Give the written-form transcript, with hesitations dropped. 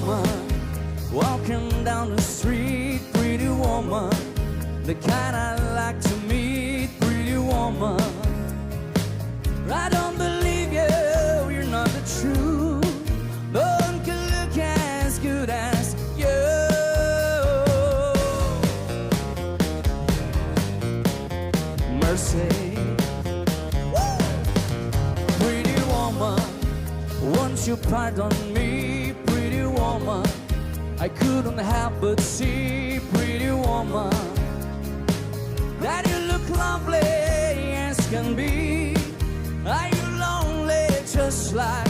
woman, walking down the street, pretty woman, the kind I like to meet, pretty woman. I don't believe you, you're not the truth. No one can look as good as you. Mercy. Woo! Pretty woman, won't you pardon me, pretty woman? I couldn't help but see, pretty woman, that you look lovely as can be. Are you lonely just like